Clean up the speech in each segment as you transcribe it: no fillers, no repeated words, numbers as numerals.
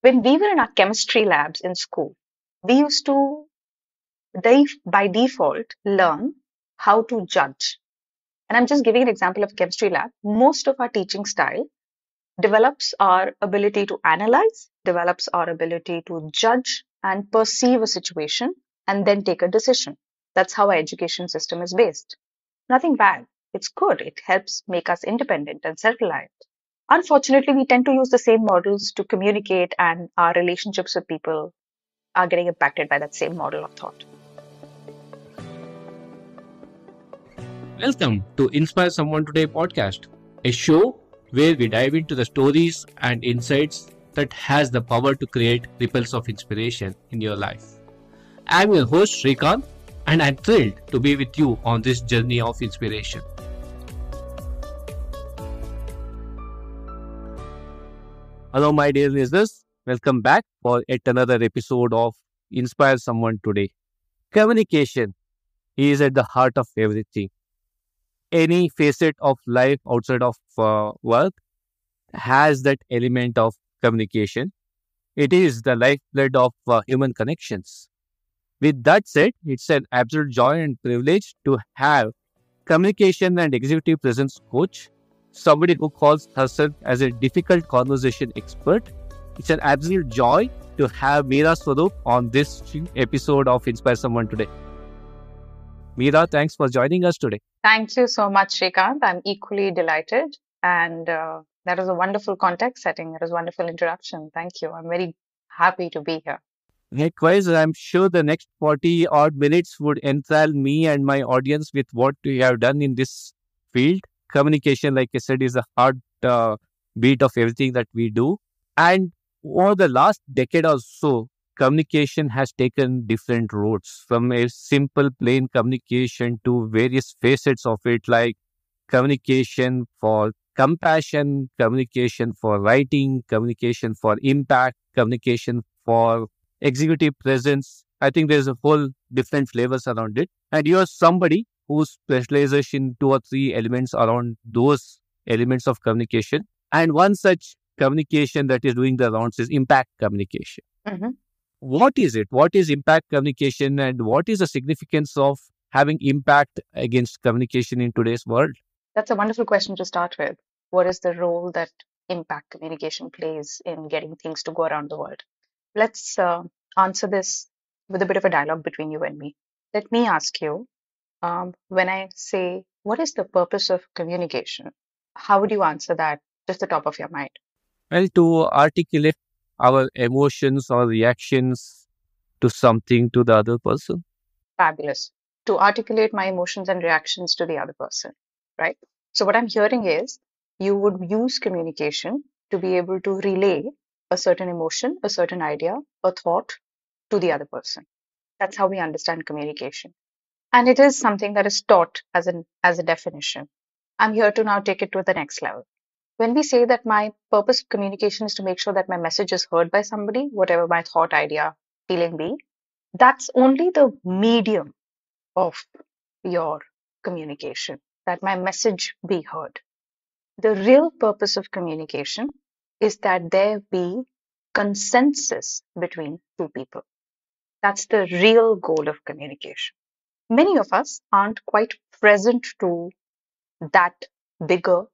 When we were in our chemistry labs in school, we used to, by default, learn how to judge. And I'm just giving an example of chemistry lab. Most of our teaching style develops our ability to analyze, develops our ability to judge and perceive a situation and then take a decision. That's how our education system is based. Nothing bad. It's good. It helps make us independent and self-reliant. Unfortunately, we tend to use the same models to communicate, and our relationships with people are getting impacted by that same model of thought. Welcome to Inspire Someone Today podcast, a show where we dive into the stories and insights that has the power to create ripples of inspiration in your life. I'm your host Shrikant, and I'm thrilled to be with you on this journey of inspiration. Hello my dear listeners, welcome back for yet another episode of Inspire Someone Today. Communication is at the heart of everything. Any facet of life outside of work has that element of communication. It is the lifeblood of human connections. With that said, it's an absolute joy and privilege to have communication and executive presence coach, somebody who calls herself as a difficult conversation expert. It's an absolute joy to have Mira Swarup on this episode of Inspire Someone Today. Mira, thanks for joining us today. Thank you so much, Shrikant. I'm equally delighted. And that was a wonderful context setting. That was a wonderful introduction. Thank you. I'm very happy to be here. Likewise, I'm sure the next 40 odd minutes would enthrall me and my audience with what we have done in this field. Communication, like I said, is a hard beat of everything that we do. And over the last decade or so, communication has taken different routes, from a simple plain communication to various facets of it, like communication for compassion, communication for writing, communication for impact, communication for executive presence. I think there's a whole different flavors around it. And you're somebody who specializes in 2 or 3 elements around those elements of communication. And one such communication that is doing the rounds is impact communication. Mm-hmm. What is it? What is impact communication, and what is the significance of having impact against communication in today's world? That's a wonderful question to start with. What is the role that impact communication plays in getting things to go around the world? Let's answer this with a bit of a dialogue between you and me. Let me ask you, when I say, what is the purpose of communication? How would you answer that, just the top of your mind? Well, to articulate our emotions or reactions to something to the other person. Fabulous. To articulate my emotions and reactions to the other person, right? So, what I'm hearing is you would use communication to be able to relay a certain emotion, a certain idea, a thought to the other person. That's how we understand communication. And it is something that is taught as a definition. I'm here to now take it to the next level. When we say that my purpose of communication is to make sure that my message is heard by somebody, whatever my thought, idea, feeling be, that's only the medium of your communication, that my message be heard. The real purpose of communication is that there be consensus between two people. That's the real goal of communication. Many of us aren't quite present to that bigger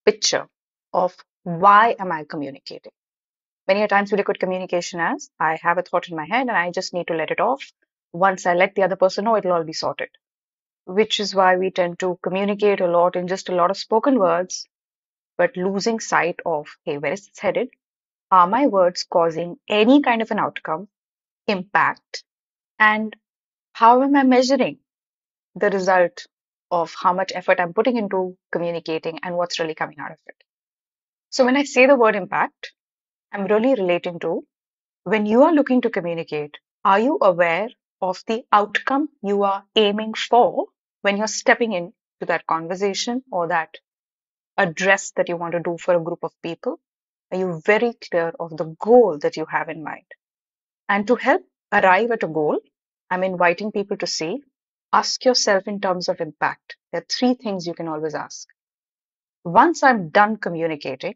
picture of why am I communicating. Many a times we look at communication as I have a thought in my head and I just need to let it off. Once I let the other person know, it'll all be sorted. Which is why we tend to communicate a lot in just a lot of spoken words, but losing sight of, hey, where is this headed? Are my words causing any kind of an outcome, impact, and how am I measuring the result of how much effort I'm putting into communicating and what's really coming out of it? So when I say the word impact, I'm really relating to when you are looking to communicate, are you aware of the outcome you are aiming for when you're stepping into that conversation or that address that you want to do for a group of people? Are you very clear of the goal that you have in mind? And to help arrive at a goal, I'm inviting people to say, ask yourself in terms of impact. There are 3 things you can always ask. Once I'm done communicating,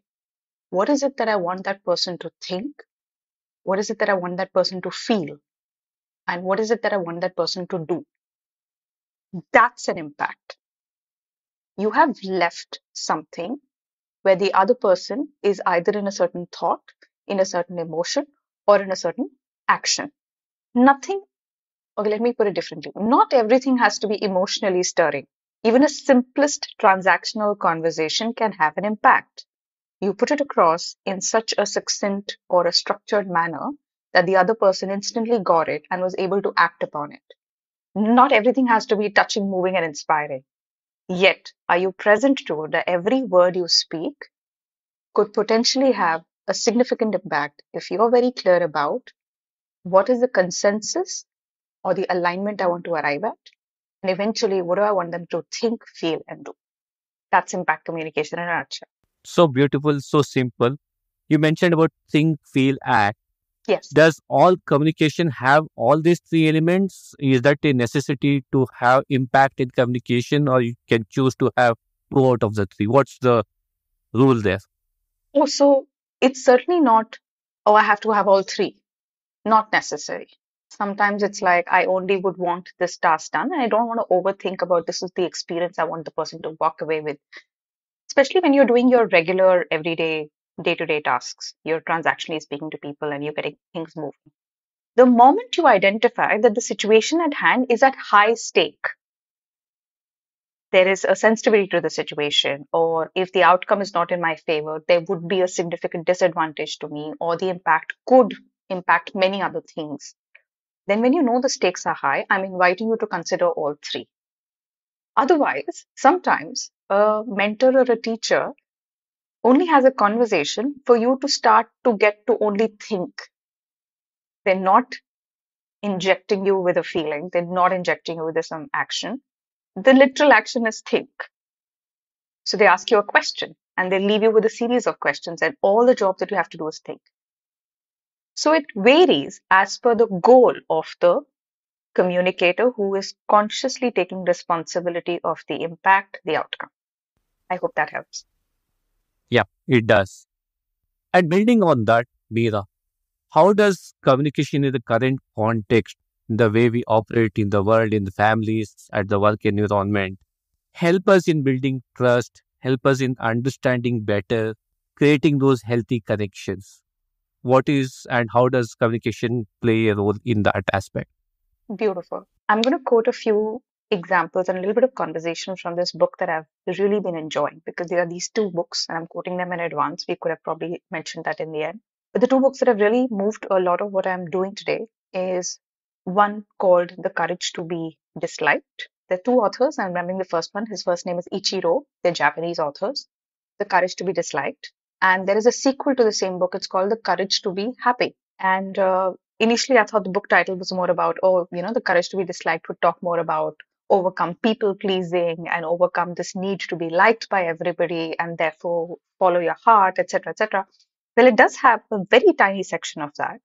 what is it that I want that person to think? What is it that I want that person to feel? And what is it that I want that person to do? That's an impact. You have left something where the other person is either in a certain thought, in a certain emotion, or in a certain action. Nothing, okay, let me put it differently. Not everything has to be emotionally stirring. Even a simplest transactional conversation can have an impact. You put it across in such a succinct or a structured manner that the other person instantly got it and was able to act upon it. Not everything has to be touching, moving, and inspiring. Yet, are you present to that every word you speak could potentially have a significant impact if you're very clear about what is the consensus or the alignment I want to arrive at, and eventually what do I want them to think, feel, and do. That's impact communication in a nutshell. So beautiful, so simple. You mentioned about think, feel, act. Yes. Does all communication have all these three elements? Is that a necessity to have impact in communication, or you can choose to have two out of the three? What's the rule there? Oh, so it's certainly not, oh, I have to have all three. Not necessary. Sometimes it's like I only would want this task done and I don't want to overthink about this is the experience I want the person to walk away with. Especially when you're doing your regular, everyday, day-to-day tasks. You're transactionally speaking to people and you're getting things moving. The moment you identify that the situation at hand is at high stake, there is a sensitivity to the situation, or if the outcome is not in my favor, there would be a significant disadvantage to me, or the impact could impact many other things. Then, when you know the stakes are high, I'm inviting you to consider all three. Otherwise, sometimes a mentor or a teacher only has a conversation for you to start to get to only think. They're not injecting you with a feeling, they're not injecting you with some action. The literal action is think. So they ask you a question and they leave you with a series of questions, and all the job that you have to do is think. So it varies as per the goal of the communicator who is consciously taking responsibility of the impact, the outcome. I hope that helps. Yeah, it does. And building on that, Meera, how does communication in the current context, the way we operate in the world, in the families, at the work environment, help us in building trust, help us in understanding better, creating those healthy connections? What is and how does communication play a role in that aspect? Beautiful. I'm going to quote a few examples and a little bit of conversation from this book that I've really been enjoying because there are these two books and I'm quoting them in advance. We could have probably mentioned that in the end. But the two books that have really moved a lot of what I'm doing today is one called The Courage to Be Disliked. There are two authors. I'm remembering the first one. His first name is Ichiro. They're Japanese authors. The Courage to Be Disliked. And there is a sequel to the same book. It's called The Courage to Be Happy. And initially, I thought the book title was more about, oh, the courage to be disliked would talk more about overcome people pleasing and overcome this need to be liked by everybody and therefore follow your heart, etc., etc. Well, it does have a very tiny section of that,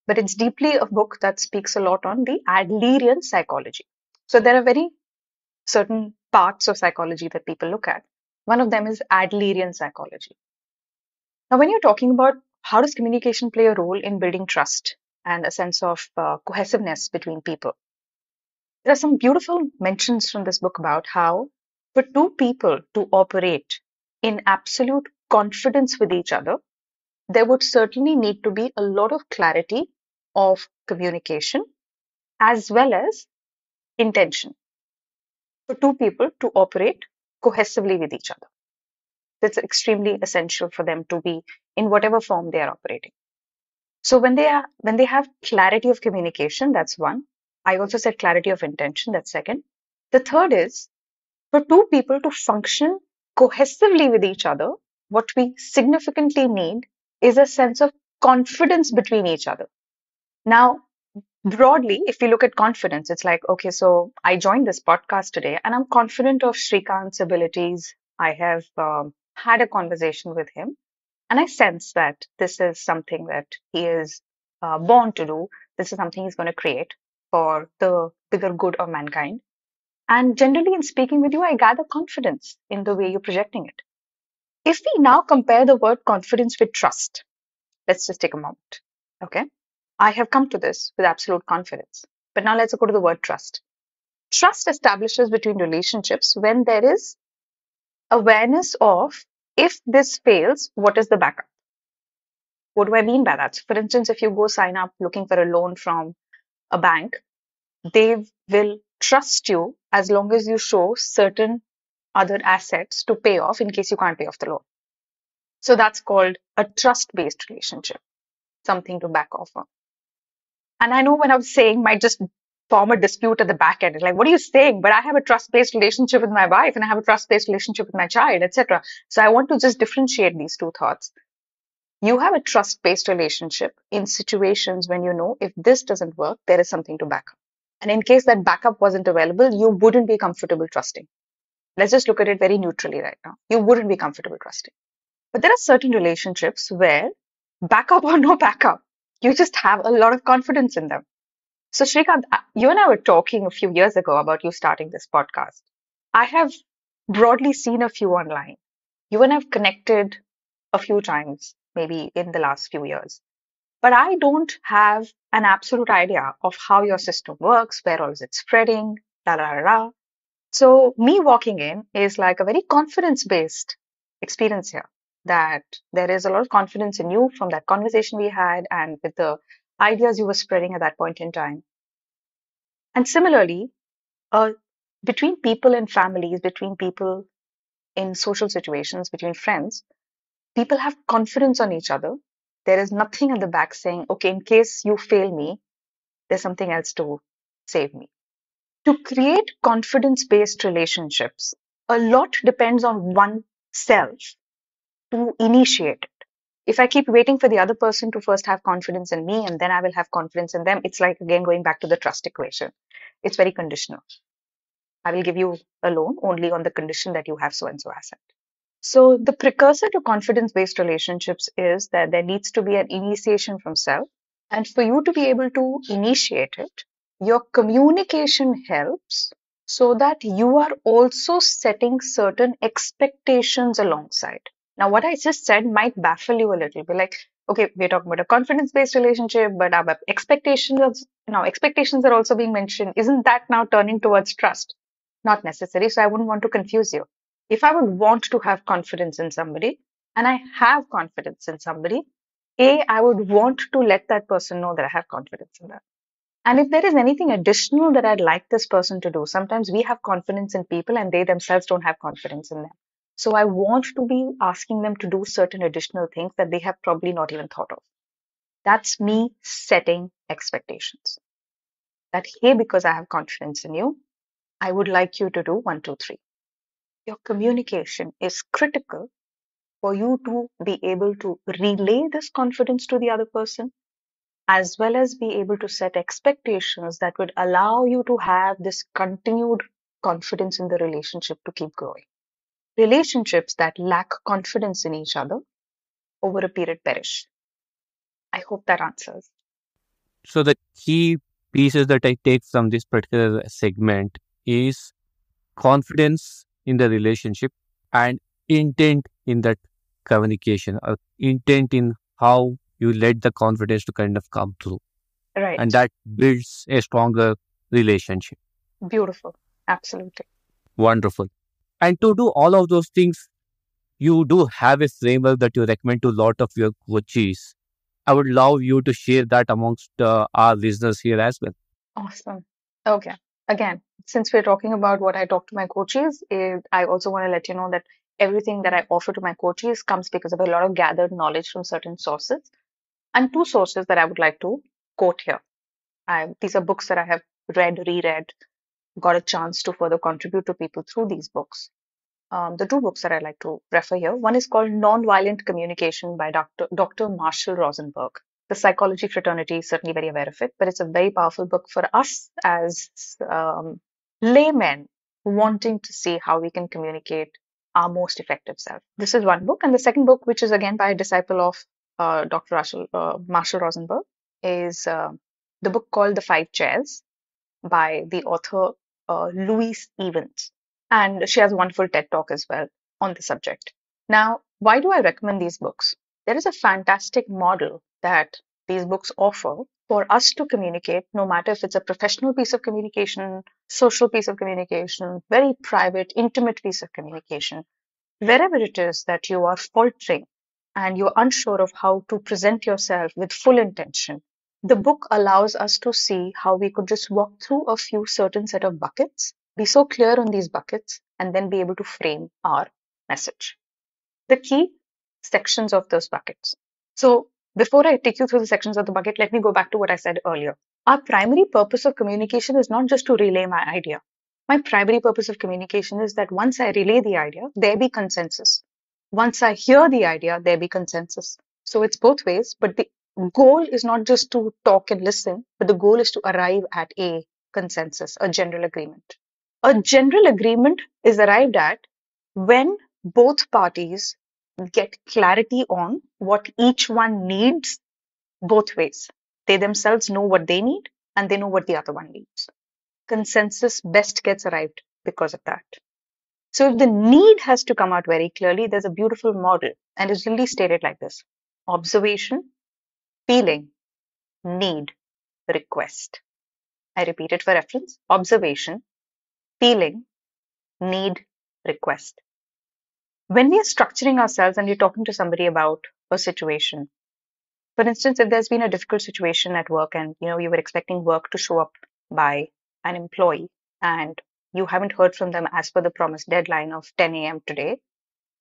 but it's deeply a book that speaks a lot on the Adlerian psychology. So there are very certain parts of psychology that people look at. One of them is Adlerian psychology. Now, when you're talking about how does communication play a role in building trust and a sense of cohesiveness between people, there are some beautiful mentions from this book about how for two people to operate in absolute confidence with each other, there would certainly need to be a lot of clarity of communication as well as intention for two people to operate cohesively with each other. That's extremely essential for them to be in whatever form they are operating. So when they have clarity of communication, that's one. I also said clarity of intention, that's second. The third is for two people to function cohesively with each other, what we significantly need is a sense of confidence between each other. Now, broadly, if you look at confidence, it's like, okay, so I joined this podcast today and I'm confident of Shrikant's abilities. I have had a conversation with him and I sense that this is something that he is born to do. This is something he's going to create for the bigger good of mankind. And generally, in speaking with you, I gather confidence in the way you're projecting it. If we now compare the word confidence with trust, let's just take a moment. Okay. I have come to this with absolute confidence. But now let's go to the word trust. Trust establishes between relationships when there is awareness of if this fails, what is the backup? What do I mean by that? So for instance, if you go sign up looking for a loan from a bank, they will trust you as long as you show certain other assets to pay off in case you can't pay off the loan. So that's called a trust-based relationship, something to back off on. And I know when I was saying might just form a dispute at the back end. It's like, what are you saying? But I have a trust-based relationship with my wife and I have a trust-based relationship with my child, etc. So I want to just differentiate these two thoughts. You have a trust-based relationship in situations when you know if this doesn't work, there is something to back up. And in case that backup wasn't available, you wouldn't be comfortable trusting. Let's just look at it very neutrally right now. You wouldn't be comfortable trusting. But there are certain relationships where backup or no backup, you just have a lot of confidence in them. So, Shrikant, you and I were talking a few years ago about you starting this podcast. I have broadly seen a few online. You and I have connected a few times, maybe in the last few years. But I don't have an absolute idea of how your system works, where all is it spreading, la la la. La. So, me walking in is like a very confidence based experience here. That there is a lot of confidence in you from that conversation we had and with the ideas you were spreading at that point in time. And similarly, uh, between people in families, between people in social situations, between friends, people have confidence on each other. There is nothing at the back saying, okay, in case you fail me, there's something else to save me. To create confidence based relationships, a lot depends on oneself to initiate it. If I keep waiting for the other person to first have confidence in me and then I will have confidence in them, it's like again going back to the trust equation. It's very conditional. I will give you a loan only on the condition that you have so and so asset. So the precursor to confidence based relationships is that there needs to be an initiation from self. And for you to be able to initiate it, your communication helps so that you are also setting certain expectations alongside. Now, what I just said might baffle you a little bit. Like, okay, we're talking about a confidence-based relationship, but our expectations, now expectations are also being mentioned. Isn't that now turning towards trust? Not necessary. So I wouldn't want to confuse you. If I would want to have confidence in somebody, and I have confidence in somebody, I would want to let that person know that I have confidence in them. And if there is anything additional that I'd like this person to do, sometimes we have confidence in people and they themselves don't have confidence in them. So I want to be asking them to do certain additional things that they have probably not even thought of. That's me setting expectations. That, hey, because I have confidence in you, I would like you to do one, two, three. Your communication is critical for you to be able to relay this confidence to the other person as well as be able to set expectations that would allow you to have this continued confidence in the relationship to keep growing. Relationships that lack confidence in each other over a period perish. I hope that answers. So the key pieces that I take from this particular segment is confidence in the relationship and intent in that communication, or intent in how you let the confidence to kind of come through, and Right. that builds a stronger relationship. Beautiful. Absolutely. Wonderful. And to do all of those things, you do have a framework that you recommend to a lot of your coaches. I would love you to share that amongst our listeners here as well. Awesome. Okay. Again, since we're talking about what I talk to my coaches, I also want to let you know that everything that I offer to my coaches comes because of a lot of gathered knowledge from certain sources. And two sources that I would like to quote here. These are books that I have read, reread, got a chance to further contribute to people through these books. The two books that I like to refer here. One is called Nonviolent Communication by Dr. Marshall Rosenberg. The psychology fraternity is certainly very aware of it, but it's a very powerful book for us as laymen wanting to see how we can communicate our most effective self. This is one book. And the second book, which is again by a disciple of Dr. Marshall Rosenberg, is the book called The Five Chairs by the author Louise Evans. And she has a wonderful TED talk as well on the subject. Now, why do I recommend these books? There is a fantastic model that these books offer for us to communicate, no matter if it's a professional piece of communication, social piece of communication, very private, intimate piece of communication, wherever it is that you are faltering and you're unsure of how to present yourself with full intention, the book allows us to see how we could just walk through a few certain set of buckets, be so clear on these buckets, and then be able to frame our message. The key sections of those buckets. So, before I take you through the sections of the bucket, let me go back to what I said earlier. Our primary purpose of communication is not just to relay my idea. My primary purpose of communication is that once I relay the idea, there be consensus. Once I hear the idea, there be consensus. So it's both ways, but the goal is not just to talk and listen, but the goal is to arrive at a consensus, a general agreement. A general agreement is arrived at when both parties get clarity on what each one needs both ways. They themselves know what they need and they know what the other one needs. Consensus best gets arrived because of that. So if the need has to come out very clearly, there's a beautiful model and it's really stated like this: observation, feeling, need, request. I repeat it for reference: observation, feeling, need, request. When we are structuring ourselves and we're talking to somebody about a situation, for instance, if there's been a difficult situation at work and you were expecting work to show up by an employee and you haven't heard from them as per the promised deadline of 10 a.m. today,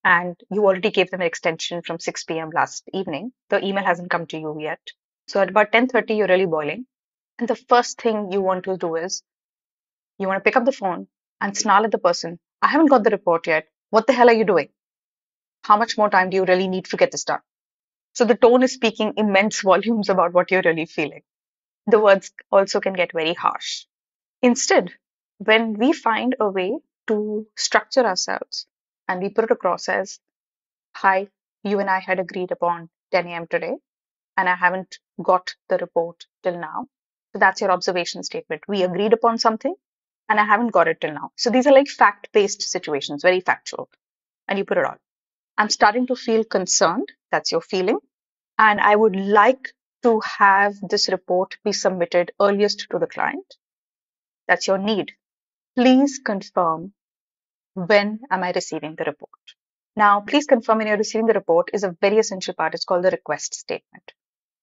and you already gave them an extension from 6 p.m. last evening, the email hasn't come to you yet. So at about 10:30, you're really boiling. And the first thing you want to do is you want to pick up the phone and snarl at the person. I haven't got the report yet. What the hell are you doing? How much more time do you really need to get this done? So the tone is speaking immense volumes about what you're really feeling. The words also can get very harsh. Instead, when we find a way to structure ourselves and we put it across as, hi, you and I had agreed upon 10 a.m. today, and I haven't got the report till now. So that's your observation statement. We agreed upon something, and I haven't got it till now. So these are like fact-based situations, very factual. And you put it on. I'm starting to feel concerned. That's your feeling. And I would like to have this report be submitted earliest to the client. That's your need. Please confirm, when am I receiving the report? Now, please confirm when you're receiving the report is a very essential part. It's called the request statement.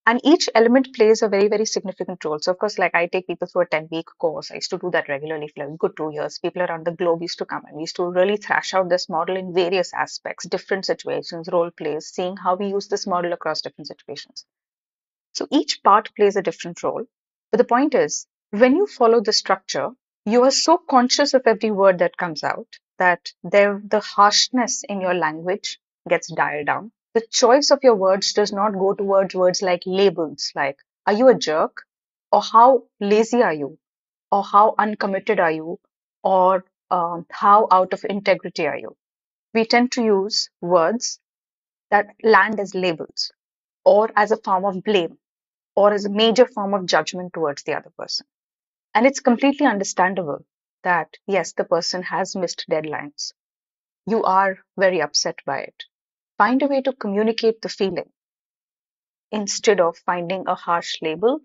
And each element plays a very, very significant role. So, of course, like I take people through a 10-week course. I used to do that regularly for like a good 2 years. People around the globe used to come and we used to really thrash out this model in various aspects, different situations, role plays, seeing how we use this model across different situations. So each part plays a different role. But the point is, when you follow the structure, you are so conscious of every word that comes out that the harshness in your language gets dialed down. The choice of your words does not go towards words like labels, like, are you a jerk? Or how lazy are you? Or how uncommitted are you? Or how out of integrity are you? We tend to use words that land as labels or as a form of blame or as a major form of judgment towards the other person. And it's completely understandable that, yes, the person has missed deadlines. You are very upset by it. Find a way to communicate the feeling instead of finding a harsh label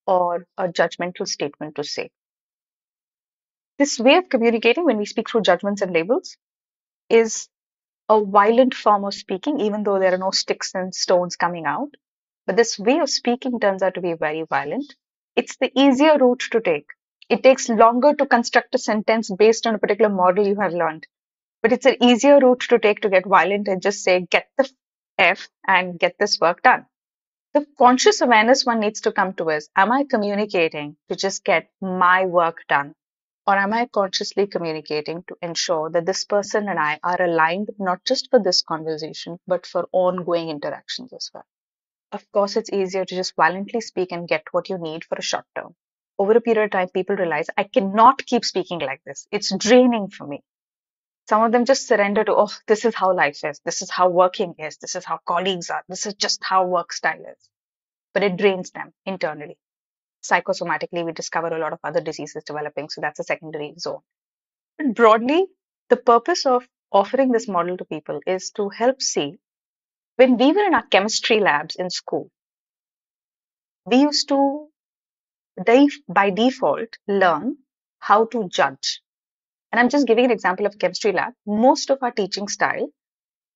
or a judgmental statement to say. This way of communicating, when we speak through judgments and labels, is a violent form of speaking, even though there are no sticks and stones coming out. But this way of speaking turns out to be very violent. It's the easier route to take. It takes longer to construct a sentence based on a particular model you have learned. But it's an easier route to take to get violent and just say, get the F and get this work done. The conscious awareness one needs to come to is, am I communicating to just get my work done? Or am I consciously communicating to ensure that this person and I are aligned, not just for this conversation, but for ongoing interactions as well? Of course, it's easier to just violently speak and get what you need for a short term. Over a period of time, people realize I cannot keep speaking like this. It's draining for me. Some of them just surrender to, oh, this is how life is. This is how working is. This is how colleagues are. This is just how work style is. But it drains them internally. Psychosomatically, we discover a lot of other diseases developing. So that's a secondary zone. But broadly, the purpose of offering this model to people is to help see, when we were in our chemistry labs in school, We used to, by default, learn how to judge. And I'm just giving an example of chemistry lab. Most of our teaching style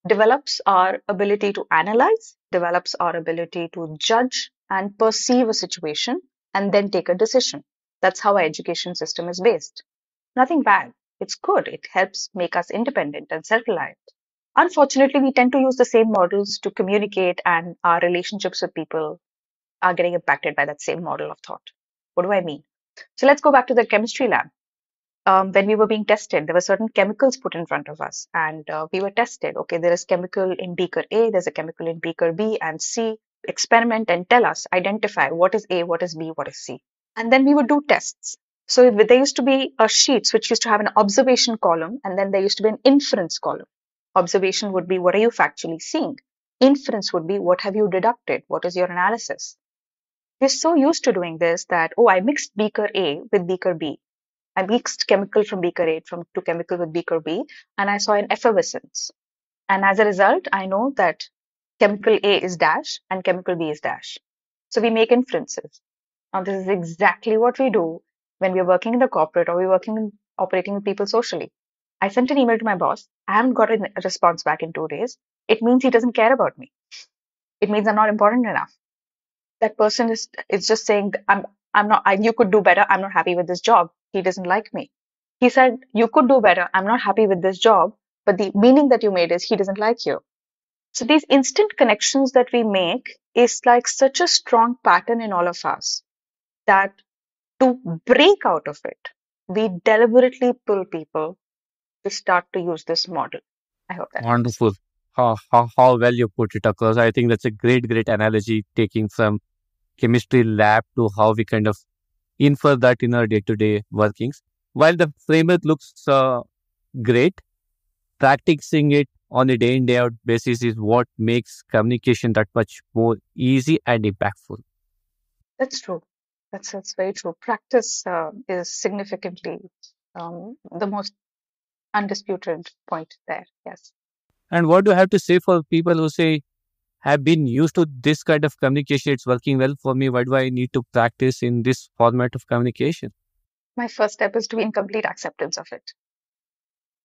develops our ability to analyze, develops our ability to judge and perceive a situation and then take a decision. That's how our education system is based. Nothing bad. It's good. It helps make us independent and self-reliant. Unfortunately, we tend to use the same models to communicate, and our relationships with people are getting impacted by that same model of thought. What do I mean? So let's go back to the chemistry lab. When we were being tested, there were certain chemicals put in front of us, and we were tested. Okay, there is chemical in beaker A, there's a chemical in beaker B and C. Experiment and tell us, identify what is A, what is B, what is C. And then we would do tests. So there used to be a sheets which used to have an observation column, and then there used to be an inference column. Observation would be what are you factually seeing? Inference would be what have you deducted? What is your analysis? We're so used to doing this that, oh, I mixed beaker A with beaker B. I mixed chemical from beaker A to chemical with beaker B, and I saw an effervescence. And as a result, I know that chemical A is dash and chemical B is dash. So we make inferences. Now, this is exactly what we do when we're working in the corporate or we're operating with people socially. I sent an email to my boss. I haven't got a response back in 2 days. It means he doesn't care about me. It means I'm not important enough. That person is just saying, I'm not, you could do better. I'm not happy with this job. He doesn't like me. He said, you could do better. I'm not happy with this job. But the meaning that you made is he doesn't like you. So these instant connections that we make is like such a strong pattern in all of us that to break out of it, we deliberately pull people to start to use this model. I hope that helps. Wonderful. How well you put it across. I think that's a great analogy, taking from chemistry lab to how we kind of infer that in our day-to-day workings. While the framework looks great, practicing it on a day in day out basis is what makes communication that much more easy and impactful. That's true. That's very true. Practice is significantly the most undisputed point there. Yes. And what do I have to say for people who say have been used to this kind of communication, it's working well for me, why do I need to practice in this format of communication? My first step is to be in complete acceptance of it,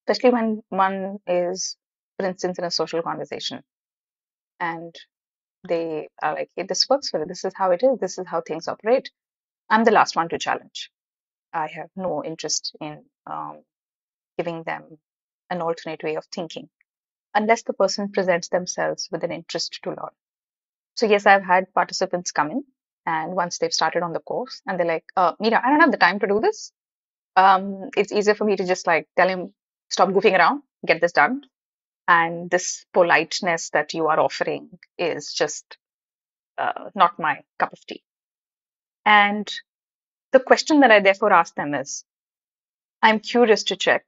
especially when one is, for instance, in a social conversation and they are like, hey, this works for it. This is how it is. This is how things operate. I'm the last one to challenge. I have no interest in giving them an alternate way of thinking unless the person presents themselves with an interest to learn. So, yes, I've had participants come in, and once they've started on the course, and they're like, Mira, I don't have the time to do this. It's easier for me to just like tell him, stop goofing around, get this done. And this politeness that you are offering is just not my cup of tea. And the question that I therefore ask them is, I'm curious to check.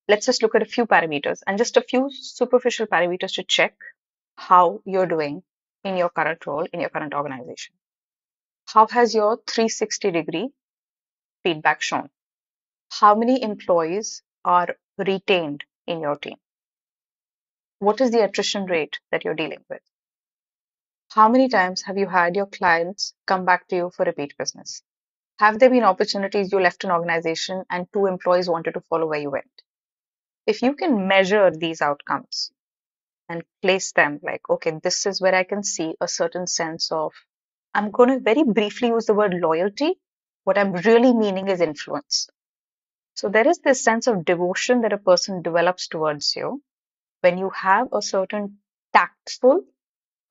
Let's just look at a few parameters and just a few superficial parameters to check how you're doing in your current role, in your current organization. How has your 360-degree feedback shown? How many employees are retained in your team? What is the attrition rate that you're dealing with? How many times have you had your clients come back to you for repeat business? Have there been opportunities you left an organization and two employees wanted to follow where you went? If you can measure these outcomes and place them like, okay, this is where I can see a certain sense of, I'm going to very briefly use the word loyalty. What I'm really meaning is influence. So there is this sense of devotion that a person develops towards you when you have a certain tactful,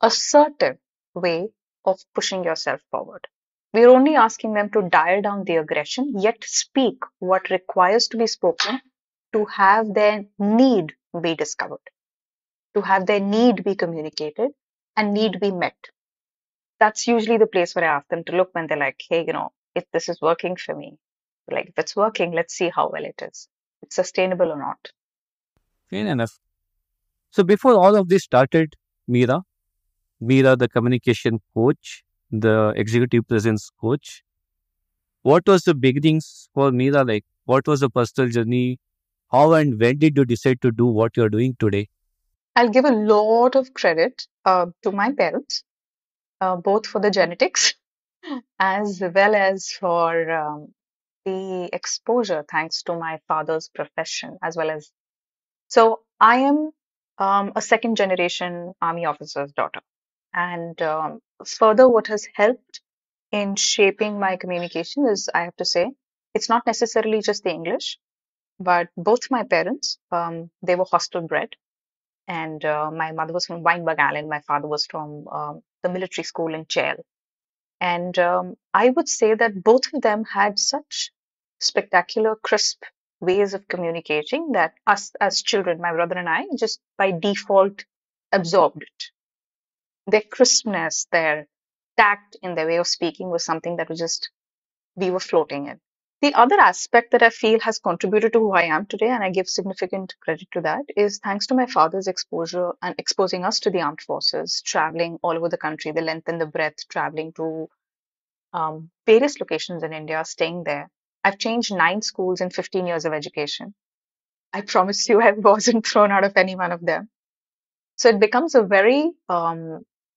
assertive way of pushing yourself forward. We are only asking them to dial down the aggression, yet speak what requires to be spoken to have their need be discovered, to have their need be communicated and need be met. That's usually the place where I ask them to look when they're like, hey, if this is working for me, like if it's working, let's see how well it is. It's sustainable or not. Fair enough. So before all of this started, Mira, the communication coach, the executive presence coach, what was the beginnings for Mira like? What was the personal journey? How and when did you decide to do what you're doing today? I'll give a lot of credit to my parents. both for the genetics as well as for the exposure, thanks to my father's profession, as well as. So I am a second generation army officer's daughter. And further, what has helped in shaping my communication is, I have to say, it's not necessarily just the English, but both my parents, they were hostel bred. And my mother was from Weinberg Island. My father was from the military school in Chael. And I would say that both of them had such spectacular, crisp ways of communicating that us as children, my brother and I, just by default absorbed it. Their crispness, their tact in their way of speaking was something that was just, we were floating in. The other aspect that I feel has contributed to who I am today, and I give significant credit to that, is thanks to my father's exposure and exposing us to the armed forces, traveling all over the country, the length and the breadth, traveling to various locations in India, staying there. I've changed 9 schools in 15 years of education. I promise you, I wasn't thrown out of any one of them. So it becomes a very,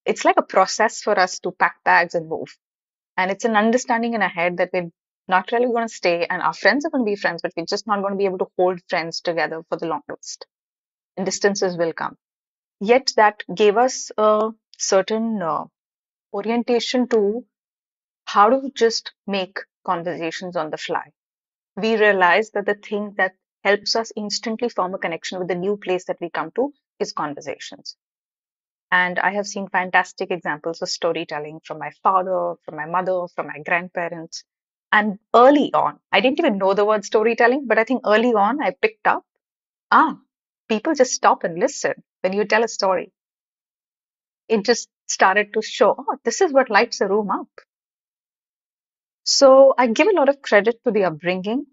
it's like a process for us to pack bags and move. And it's an understanding in our head that we're not really going to stay and our friends are going to be friends, but we're just not going to be able to hold friends together for the longest. And distances will come. Yet that gave us a certain orientation to how to just make conversations on the fly. We realize that the thing that helps us instantly form a connection with the new place that we come to is conversations. And I have seen fantastic examples of storytelling from my father, from my mother, from my grandparents. And early on, I didn't even know the word storytelling, but I think early on I picked up, ah, people just stop and listen when you tell a story. It just started to show, oh, this is what lights a room up. So I give a lot of credit to the upbringing,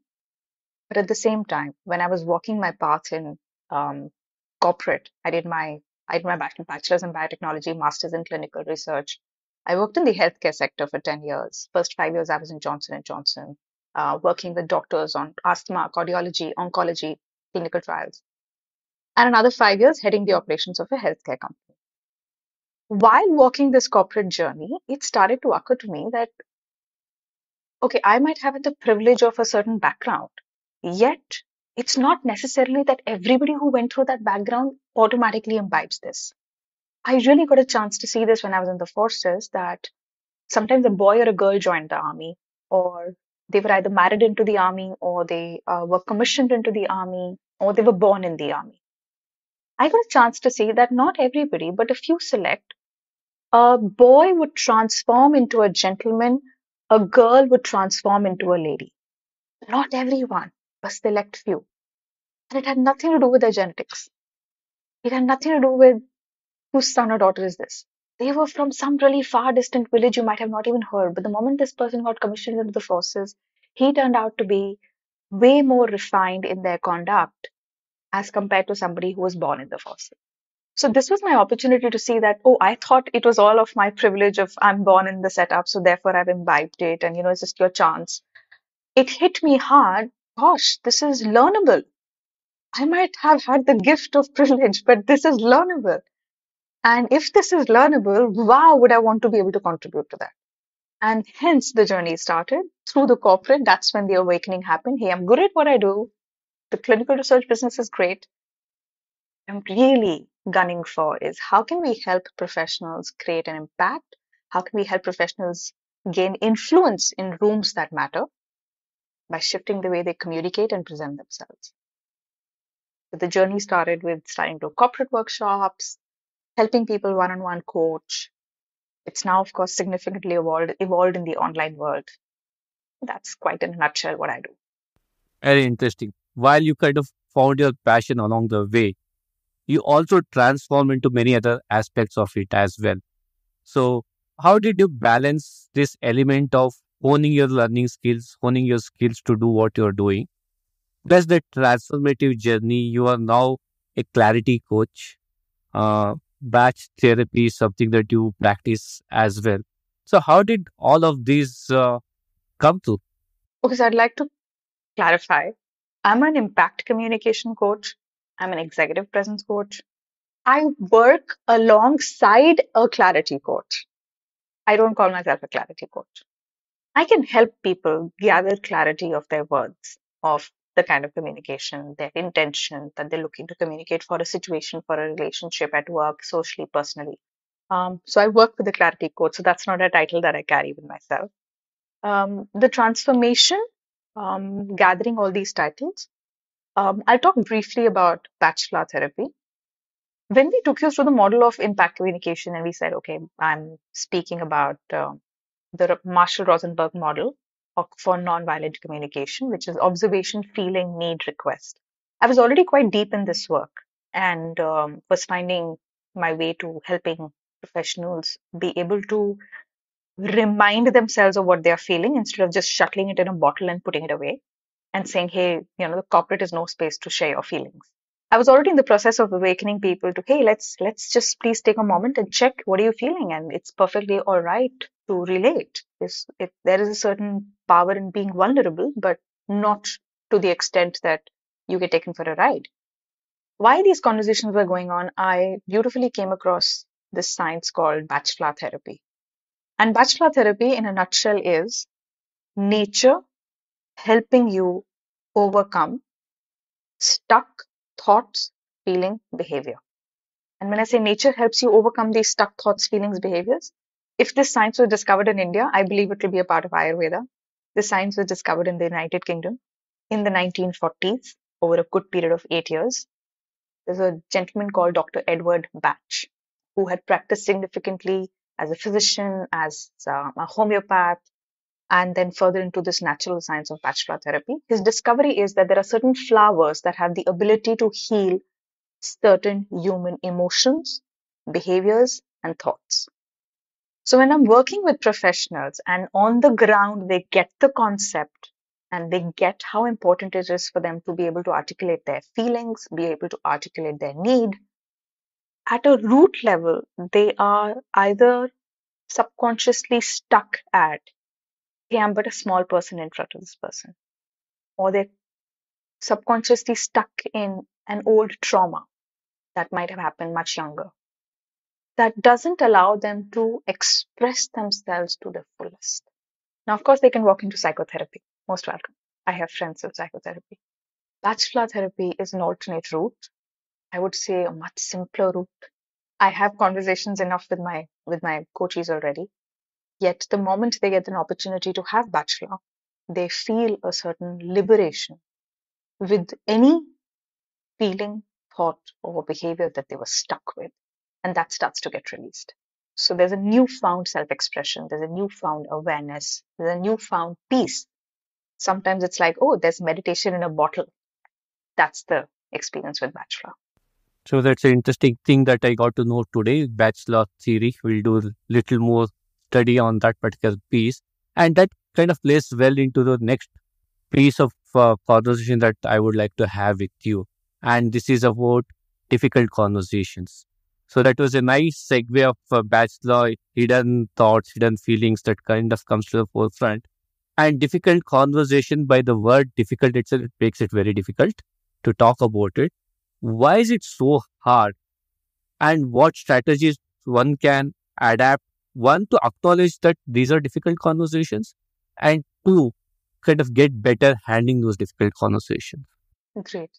but at the same time, when I was walking my path in um, corporate, I did my bachelor's in biotechnology, master's in clinical research. I worked in the healthcare sector for 10 years. First 5 years I was in Johnson and Johnson, working with doctors on asthma, cardiology, oncology, clinical trials, and another 5 years heading the operations of a healthcare company. While walking this corporate journey, it started to occur to me that okay, I might have the privilege of a certain background, yet it's not necessarily that everybody who went through that background automatically imbibes this. I really got a chance to see this when I was in the forces that sometimes a boy or a girl joined the army, or they were either married into the army, or they were commissioned into the army, or they were born in the army. I got a chance to see that not everybody, but a few select, a boy would transform into a gentleman, a girl would transform into a lady. Not everyone, a select few. And it had nothing to do with their genetics. It had nothing to do with whose son or daughter is this. They were from some really far distant village you might have not even heard. But the moment this person got commissioned into the forces, he turned out to be way more refined in their conduct as compared to somebody who was born in the forces. So this was my opportunity to see that, oh, I thought it was all of my privilege of I'm born in the setup, so therefore I've imbibed it, and it's just your chance. It hit me hard. Gosh, this is learnable. I might have had the gift of privilege, but this is learnable. And if this is learnable, wow, would I want to be able to contribute to that? And hence the journey started through the corporate. That's when the awakening happened. Hey, I'm good at what I do. The clinical research business is great. I'm really gunning for is how can we help professionals create an impact? How can we help professionals gain influence in rooms that matter by shifting the way they communicate and present themselves? So the journey started with starting to corporate workshops, helping people one-on-one coach. It's now, of course, significantly evolved in the online world. That's quite in a nutshell what I do. Very interesting. While you kind of found your passion along the way, you also transform into many other aspects of it as well. So, how did you balance this element of honing your learning skills, honing your skills to do what you're doing? That's the transformative journey. You are now a clarity coach. Batch therapy is something that you practice as well. So, how did all of these come to? Okay, so I'd like to clarify. I'm an impact communication coach. I'm an executive presence coach. I work alongside a clarity coach. I don't call myself a clarity coach. I can help people gather clarity of their words, of the kind of communication, their intention that they're looking to communicate for a situation, for a relationship at work, socially, personally. So I work with the clarity coach. So that's not a title that I carry with myself. The transformation, gathering all these titles. I'll talk briefly about bachelor therapy. When we took you through the model of impact communication and we said, okay, I'm speaking about the Marshall-Rosenberg model for nonviolent communication, which is observation, feeling, need, request. I was already quite deep in this work and was finding my way to helping professionals be able to remind themselves of what they are feeling instead of just shuttling it in a bottle and putting it away and saying, hey, the corporate is no space to share your feelings. I was already in the process of awakening people to, hey, let's just please take a moment and check what are you feeling, and it's perfectly all right to relate. There is a certain power in being vulnerable, but not to the extent that you get taken for a ride. While these conversations were going on, I beautifully came across this science called bachelor therapy. And bachelor therapy, in a nutshell, is nature helping you overcome stuck thoughts, feeling, behavior. And when I say nature helps you overcome these stuck thoughts, feelings, behaviors, if this science was discovered in India, I believe it will be a part of Ayurveda. This science was discovered in the United Kingdom in the 1940s over a good period of 8 years. There's a gentleman called Dr. Edward Batch who had practiced significantly as a physician, as a homeopath, and then further into this natural science of bachelor therapy. His discovery is that there are certain flowers that have the ability to heal certain human emotions, behaviors, and thoughts. So when I'm working with professionals and on the ground they get the concept and they get how important it is for them to be able to articulate their feelings, be able to articulate their need, at a root level, they are either subconsciously stuck at, hey, I'm but a small person in front of this person, or they're subconsciously stuck in an old trauma that might have happened much younger. That doesn't allow them to express themselves to the fullest. Now, of course, they can walk into psychotherapy. Most welcome. I have friends with psychotherapy. Bachelor therapy is an alternate route. I would say a much simpler route. I have conversations enough with my coaches already. Yet the moment they get an opportunity to have bachelor, they feel a certain liberation with any feeling, thought, or behavior that they were stuck with. And that starts to get released. So there's a newfound self expression, there's a newfound awareness, there's a newfound peace. Sometimes it's like, oh, there's meditation in a bottle. That's the experience with Bachelor. So that's an interesting thing that I got to know today. Bachelor theory. We'll do a little more study on that particular piece. And that kind of plays well into the next piece of conversation that I would like to have with you. And this is about difficult conversations. So that was a nice segue of bachelor, hidden thoughts, hidden feelings that kind of comes to the forefront. And difficult conversation, by the word difficult itself, it makes it very difficult to talk about it. Why is it so hard? And what strategies one can adapt? One, to acknowledge that these are difficult conversations, and two, kind of get better handling those difficult conversations. Great.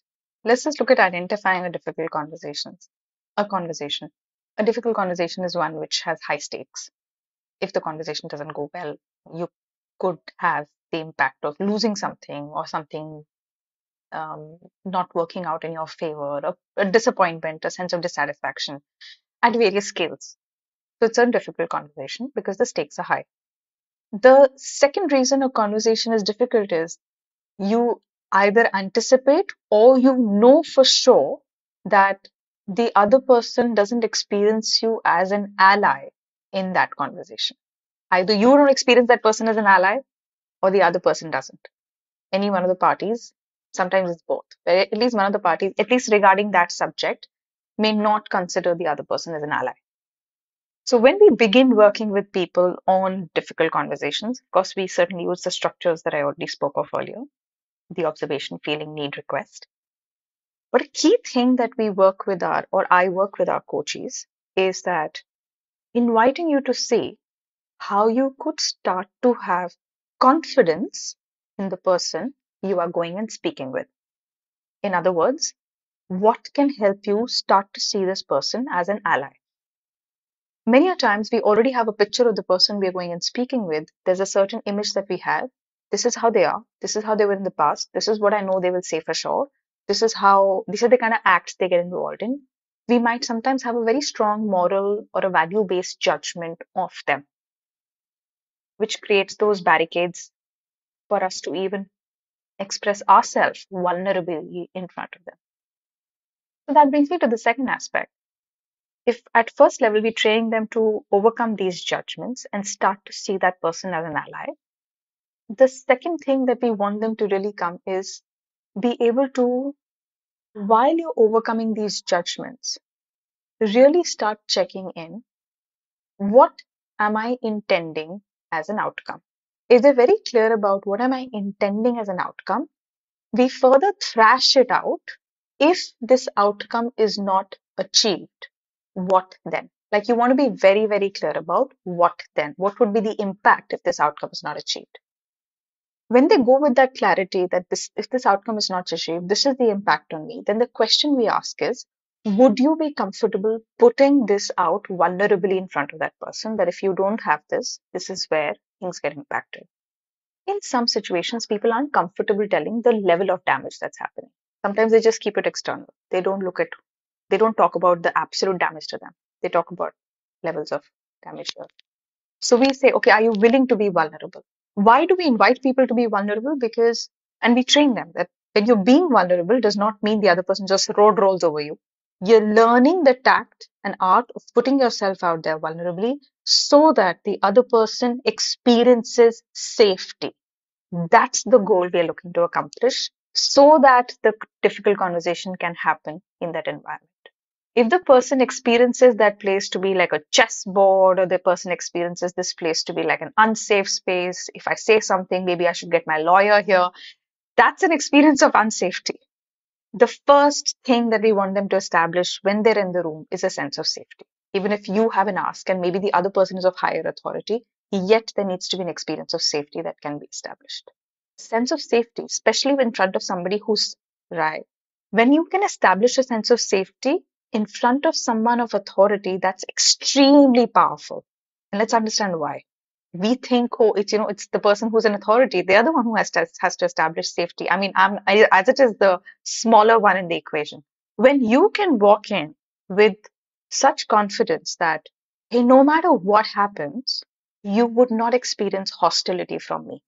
Let's just look at identifying a difficult conversations. A conversation. A difficult conversation is one which has high stakes. If the conversation doesn't go well, you could have the impact of losing something or something not working out in your favor, a disappointment, a sense of dissatisfaction at various scales. So it's a difficult conversation because the stakes are high. The second reason a conversation is difficult is you either anticipate or you know for sure that the other person doesn't experience you as an ally in that conversation. Either you don't experience that person as an ally or the other person doesn't. Any one of the parties, sometimes it's both, but at least one of the parties, at least regarding that subject, may not consider the other person as an ally. So when we begin working with people on difficult conversations, of course, we certainly use the structures that I already spoke of earlier, the observation, feeling, need, request. But a key thing that we work with or I work with our coaches is that inviting you to see how you could start to have confidence in the person you are going and speaking with. In other words, what can help you start to see this person as an ally? Many a times we already have a picture of the person we are going and speaking with. There's a certain image that we have. This is how they are. This is how they were in the past. This is what I know they will say for sure. These are the kind of acts they get involved in. We might sometimes have a very strong moral or a value-based judgment of them, which creates those barricades for us to even express ourselves vulnerably in front of them. So that brings me to the second aspect. If at first level we train them to overcome these judgments and start to see that person as an ally, the second thing that we want them to really come is be able to, while you're overcoming these judgments, really start checking in. What am I intending as an outcome? If they're very clear about what am I intending as an outcome, we further thrash it out. If this outcome is not achieved, what then? Like you want to be very, very clear about what then? What would be the impact if this outcome is not achieved? When they go with that clarity that if this outcome is not achieved, this is the impact on me, then the question we ask is, would you be comfortable putting this out vulnerably in front of that person that if you don't have this, this is where things get impacted? In some situations, people aren't comfortable telling the level of damage that's happening. Sometimes they just keep it external. They don't talk about the absolute damage to them. They talk about levels of damage here. So we say, okay, are you willing to be vulnerable? Why do we invite people to be vulnerable? And we train them that when you're being vulnerable does not mean the other person just road rolls over you. You're learning the tact and art of putting yourself out there vulnerably so that the other person experiences safety. That's the goal we are looking to accomplish so that the difficult conversation can happen in that environment. If the person experiences that place to be like a chessboard, or the person experiences this place to be like an unsafe space, if I say something, maybe I should get my lawyer here, that's an experience of unsafety. The first thing that we want them to establish when they're in the room is a sense of safety. Even if you have an ask and maybe the other person is of higher authority, yet there needs to be an experience of safety that can be established. Sense of safety, especially in front of somebody who's right. When you can establish a sense of safety in front of someone of authority, that's extremely powerful. And let's understand why. We think, oh, it's the person who's in authority. They're the one who has to establish safety. I mean, as it is the smaller one in the equation. When you can walk in with such confidence that, hey, no matter what happens, you would not experience hostility from me.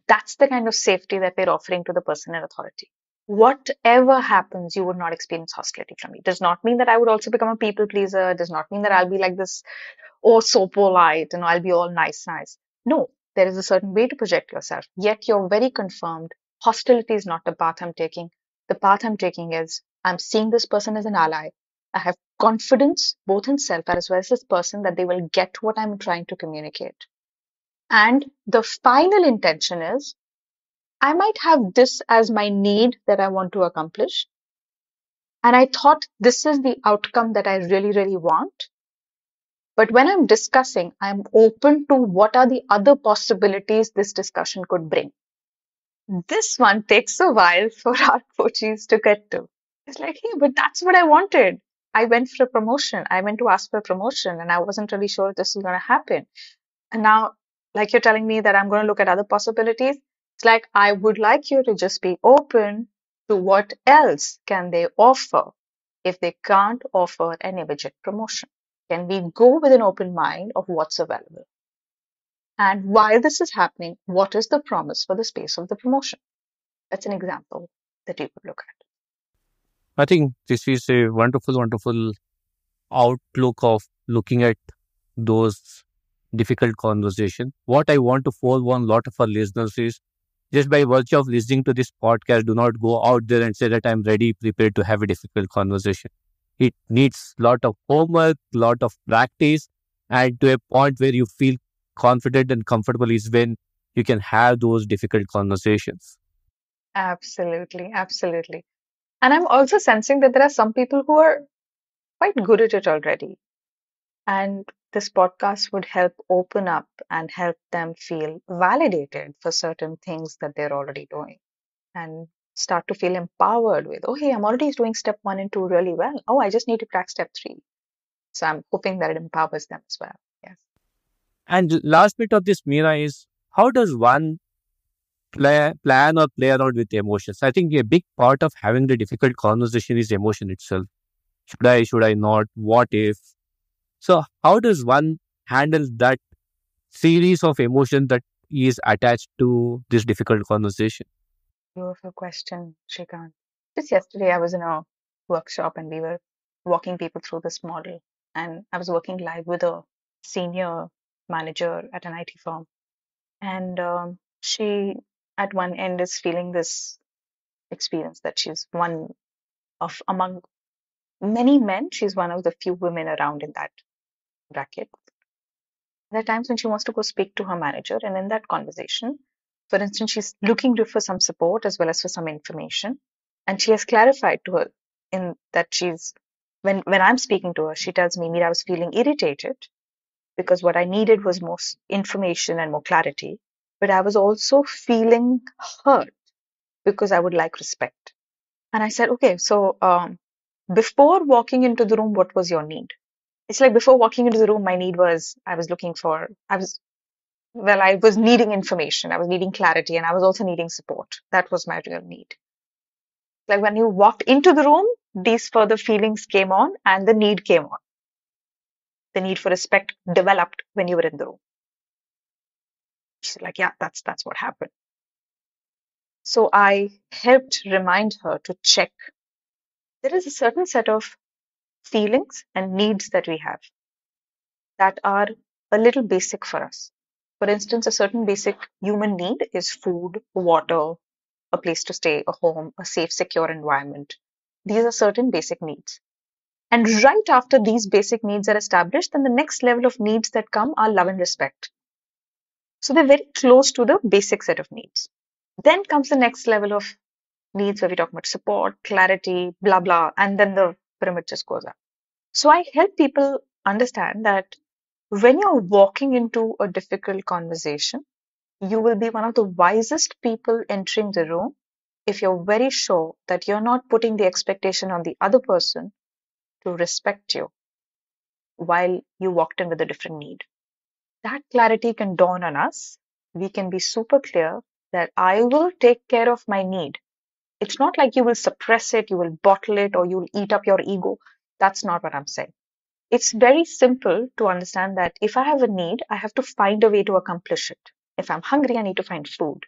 That's the kind of safety that we're offering to the person in authority. Whatever happens, you would not experience hostility from me. Does not mean that I would also become a people pleaser. Does not mean that I'll be like this, oh, so polite, and I'll be all nice. No, there is a certain way to project yourself. Yet you're very confirmed. Hostility is not the path I'm taking. The path I'm taking is I'm seeing this person as an ally. I have confidence both in self as well as this person that they will get what I'm trying to communicate. And the final intention is I might have this as my need that I want to accomplish. And I thought this is the outcome that I really, really want. But when I'm discussing, I'm open to what are the other possibilities this discussion could bring. This one takes a while for our coaches to get to. It's like, hey, but that's what I wanted. I went for a promotion. I went to ask for a promotion and I wasn't really sure if this was going to happen. And now, like you're telling me that I'm going to look at other possibilities, it's like I would like you to just be open to what else can they offer if they can't offer an immediate promotion. Can we go with an open mind of what's available? And while this is happening, what is the promise for the space of the promotion? That's an example that you could look at. I think this is a wonderful outlook of looking at those difficult conversation. What I want to forewarn a lot of our listeners is just by virtue of listening to this podcast, do not go out there and say that I'm ready, prepared to have a difficult conversation. It needs a lot of homework, lot of practice, and to a point where you feel confident and comfortable is when you can have those difficult conversations. Absolutely, absolutely. And I'm also sensing that there are some people who are quite good at it already. And this podcast would help open up and help them feel validated for certain things that they're already doing and start to feel empowered with, oh, hey, I'm already doing step 1 and 2 really well. Oh, I just need to crack step 3. So I'm hoping that it empowers them as well. Yes. And last bit of this, Mira, is how does one plan or play around with emotions? I think a big part of having the difficult conversation is emotion itself. Should I not? What if? So, how does one handle that series of emotions that is attached to this difficult conversation? Beautiful question, Shrikant. Just yesterday, I was in a workshop and we were walking people through this model. And I was working live with a senior manager at an IT firm. And she, at one end, is feeling this experience that she's one of, among many men, she's one of the few women around in that bracket. There are times when she wants to go speak to her manager, and in that conversation, for instance, she's looking for some support as well as for some information, and she has clarified to her in that she's when I'm speaking to her, she tells me, Mira, I was feeling irritated because what I needed was more information and more clarity, but I was also feeling hurt because I would like respect. And I said, okay, so before walking into the room, what was your need? It's like before walking into the room, my need was I was needing information, I was needing clarity, and I was also needing support. That was my real need. Like when you walked into the room, these further feelings came on and the need came on. The need for respect developed when you were in the room. She's like, yeah, that's what happened. So I helped remind her to check. There is a certain set of feelings and needs that we have that are a little basic for us. For instance, a certain basic human need is food, water, a place to stay, a home, a safe, secure environment. These are certain basic needs. And right after these basic needs are established, then the next level of needs that come are love and respect. So they're very close to the basic set of needs. Then comes the next level of needs where we talk about support, clarity, blah, blah, and then the pyramid just goes up. So I help people understand that when you're walking into a difficult conversation, you will be one of the wisest people entering the room if you're very sure that you're not putting the expectation on the other person to respect you while you walked in with a different need. That clarity can dawn on us. We can be super clear that I will take care of my need. It's not like you will suppress it, you will bottle it, or you'll eat up your ego. That's not what I'm saying. It's very simple to understand that if I have a need, I have to find a way to accomplish it. If I'm hungry, I need to find food.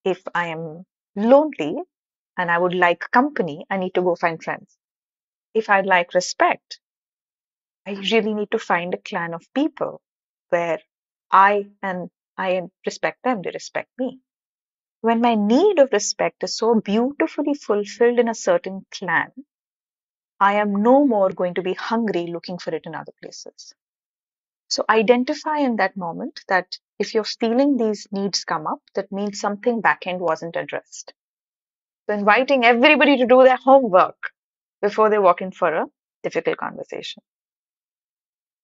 If I am lonely and I would like company, I need to go find friends. If I'd like respect, I really need to find a clan of people where I respect them, they respect me. When my need of respect is so beautifully fulfilled in a certain clan, I am no more going to be hungry looking for it in other places. So identify in that moment that if you're feeling these needs come up, that means something back end wasn't addressed. So inviting everybody to do their homework before they walk in for a difficult conversation.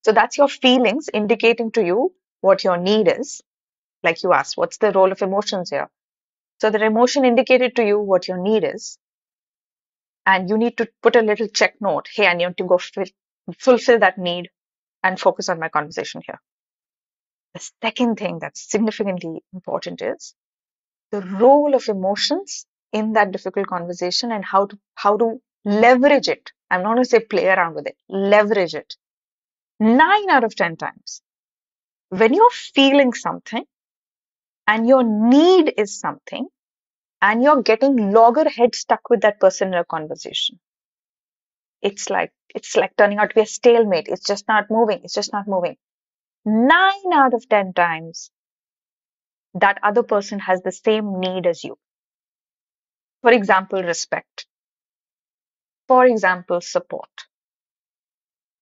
So that's your feelings indicating to you what your need is. Like you asked, what's the role of emotions here? So the emotion indicated to you what your need is. And you need to put a little check note. Hey, I need to go fulfill that need and focus on my conversation here. The second thing that's significantly important is the role of emotions in that difficult conversation and how to leverage it. I'm not going to say play around with it, leverage it. 9 out of 10 times, when you're feeling something and your need is something and you're getting loggerhead stuck with that person in a conversation, it's like turning out to be a stalemate. It's just not moving. It's just not moving. 9 out of 10 times, that other person has the same need as you. For example, respect. For example, support.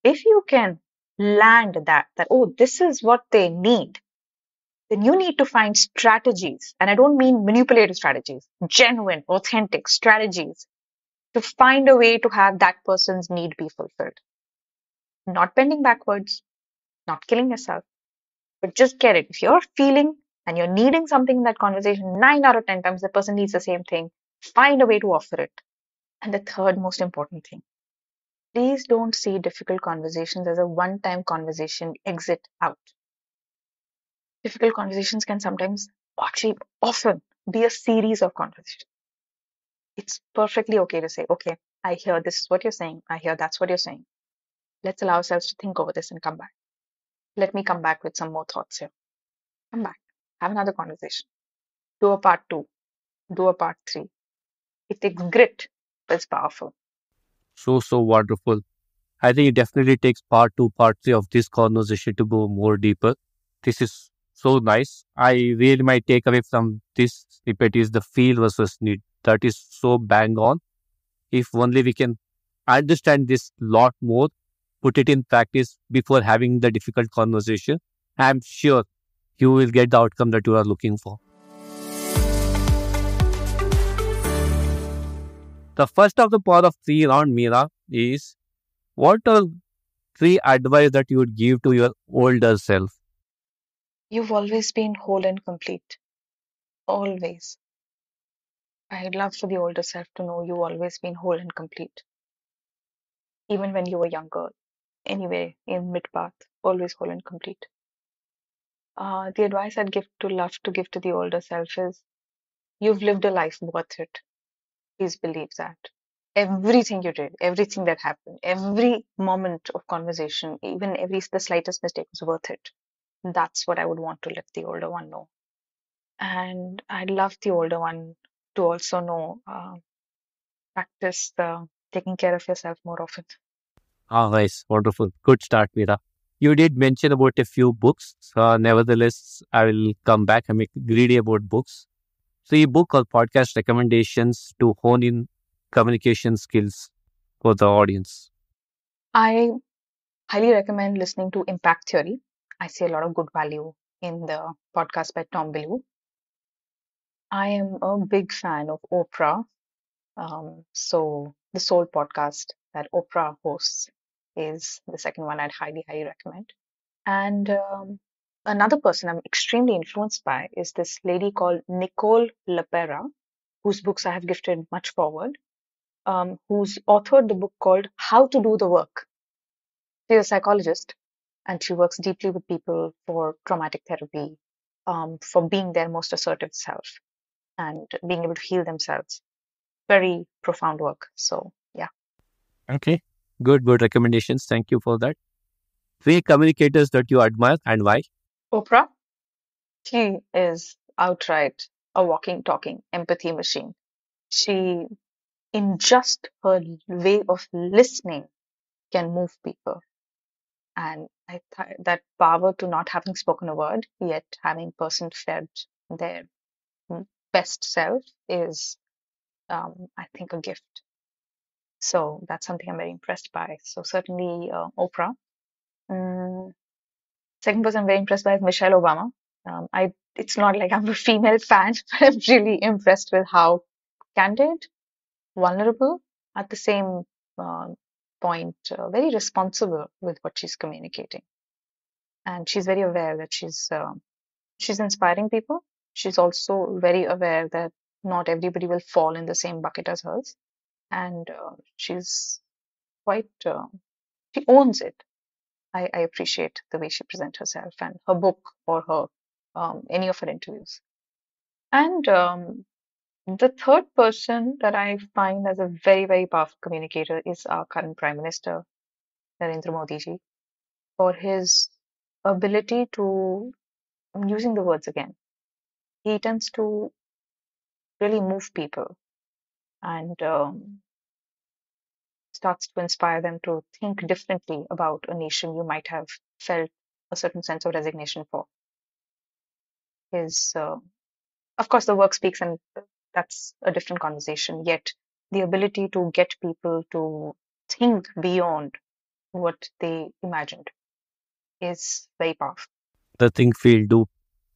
If you can land that, oh, this is what they need, then you need to find strategies. And I don't mean manipulative strategies, genuine, authentic strategies to find a way to have that person's need be fulfilled. Not bending backwards, not killing yourself, but just get it. If you're feeling and you're needing something in that conversation, 9 out of 10 times the person needs the same thing. Find a way to offer it. And the third most important thing, please don't see difficult conversations as a one time conversation, exit out. Difficult conversations can sometimes, actually, often be a series of conversations. It's perfectly okay to say, okay, I hear this is what you're saying. I hear that's what you're saying. Let's allow ourselves to think over this and come back. Let me come back with some more thoughts here. Come back. Have another conversation. Do a part two. Do a part three. It takes grit, but it's powerful. So wonderful. I think it definitely takes part two, part three of this conversation to go more deeper. This is so nice. I really my takeaway from this snippet is the feel versus need. That is so bang on. If only we can understand this lot more, put it in practice before having the difficult conversation, I'm sure you will get the outcome that you are looking for. The first of the part of three round, Mira, is what are three advice that you would give to your older self? You've always been whole and complete. Always. I'd love for the older self to know you've always been whole and complete. Even when you were younger, anyway, in mid path, always whole and complete. The advice I'd love to give to the older self is you've lived a life worth it. Please believe that. Everything you did, everything that happened, every moment of conversation, even the slightest mistake was worth it. That's what I would want to let the older one know. And I'd love the older one to also know, practice taking care of yourself more often. Ah, nice, wonderful. Good start, Mira. You did mention about a few books. Nevertheless, I will come back. I'm greedy about books. Three book or podcast recommendations to hone in communication skills for the audience. I highly recommend listening to Impact Theory. I see a lot of good value in the podcast by Tom Bellew. I am a big fan of Oprah. So the Soul podcast that Oprah hosts is the second one I'd highly recommend. And another person I'm extremely influenced by is this lady called Nicole LePera, whose books I have gifted much forward, who's authored the book called How to Do the Work. She's a psychologist and she works deeply with people for traumatic therapy, for being their most assertive self and being able to heal themselves. Very profound work. So, yeah. Okay. Good recommendations. Thank you for that. Three communicators that you admire and why? Oprah, she is outright a walking, talking empathy machine. She, in just her way of listening, can move people. And that power to not having spoken a word, yet having person fed their best self is, I think, a gift. So that's something I'm very impressed by. So certainly Oprah. Mm, Second person I'm very impressed by is Michelle Obama. It's not like I'm a female fan, but I'm really impressed with how candid, vulnerable, at the same uh, point, very responsible with what she's communicating. And she's very aware that she's inspiring people. She's also very aware that not everybody will fall in the same bucket as hers, and she's quite she owns it. I appreciate the way she presents herself and her book or her any of her interviews. And the third person that I find as a very powerful communicator is our current Prime Minister, Narendra Modi ji, for his ability to, I'm using the words again, he tends to really move people and starts to inspire them to think differently about a nation you might have felt a certain sense of resignation for. His, of course, the work speaks, and that's a different conversation. Yet, the ability to get people to think beyond what they imagined is very powerful. The think, feel, do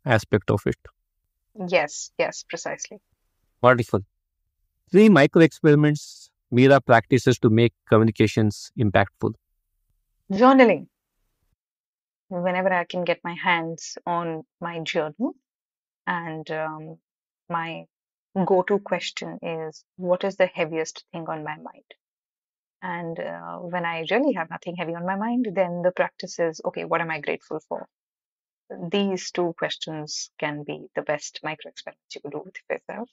aspect of it. Yes, precisely. Wonderful. Three micro experiments Mira practices to make communications impactful. Journaling. whenever I can get my hands on my journal, and my go-to question is, what is the heaviest thing on my mind? And when I really have nothing heavy on my mind, then the practice is, okay, what am I grateful for? These two questions can be the best micro experiments you could do with yourself.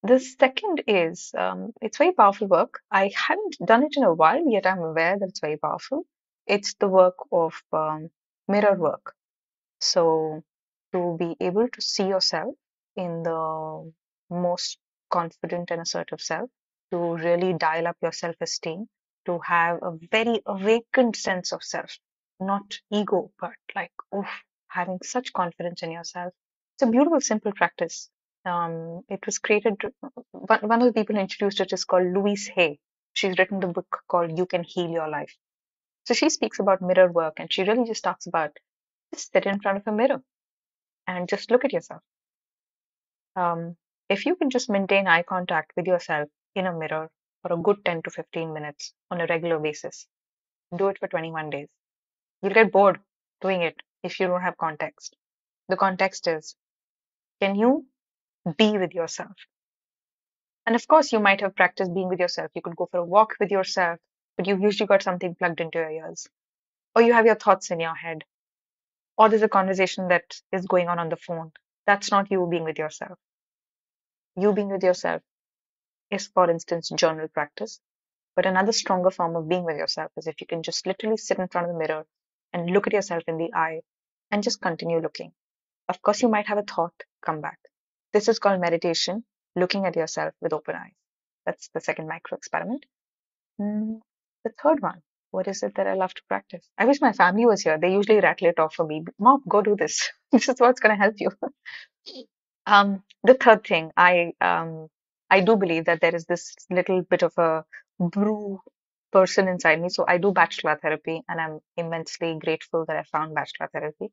The second is, it's very powerful work. I hadn't done it in a while, yet I'm aware that it's very powerful. It's the work of mirror work. So, to be able to see yourself in the most confident and assertive self, to really dial up your self-esteem, to have a very awakened sense of self, not ego, but like, oof, having such confidence in yourself. It's a beautiful, simple practice. It was created, one of the people who introduced it is called Louise Hay. She's written the book called You Can Heal Your Life. So she speaks about mirror work, and she really just talks about just sit in front of a mirror and just look at yourself. Um, if you can just maintain eye contact with yourself in a mirror for a good 10 to 15 minutes on a regular basis, do it for 21 days. You'll get bored doing it if you don't have context. The context is, can you be with yourself? And of course, you might have practiced being with yourself. You could go for a walk with yourself, but you've usually got something plugged into your ears, or you have your thoughts in your head, or there's a conversation that is going on the phone. That's not you being with yourself. You being with yourself is, for instance, journal practice. But another stronger form of being with yourself is if you can just literally sit in front of the mirror and look at yourself in the eye and just continue looking. Of course, you might have a thought come back. This is called meditation, looking at yourself with open eyes. That's the second micro experiment. Mm, the third one, what is it that I love to practice? I wish my family was here. They usually rattle it off for me. Mom, go do this. This is what's going to help you. The third thing, I do believe that there is this little bit of a brew person inside me. So I do bachelor therapy, and I'm immensely grateful that I found bachelor therapy.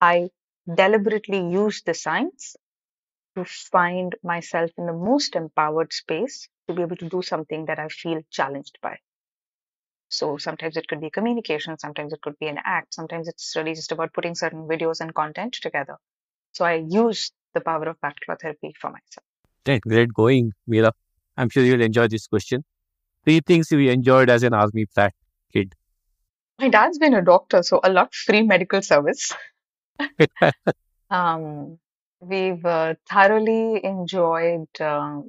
I deliberately use the science to find myself in the most empowered space to be able to do something that I feel challenged by. So sometimes it could be communication, sometimes it could be an act, sometimes it's really just about putting certain videos and content together. So I use the power of bachelor therapy for myself. Great, great going, Mira. I'm sure you'll enjoy this question. Three things you enjoyed as an army frat kid. My dad's been a doctor, so a lot free medical service. Um, we've thoroughly enjoyed a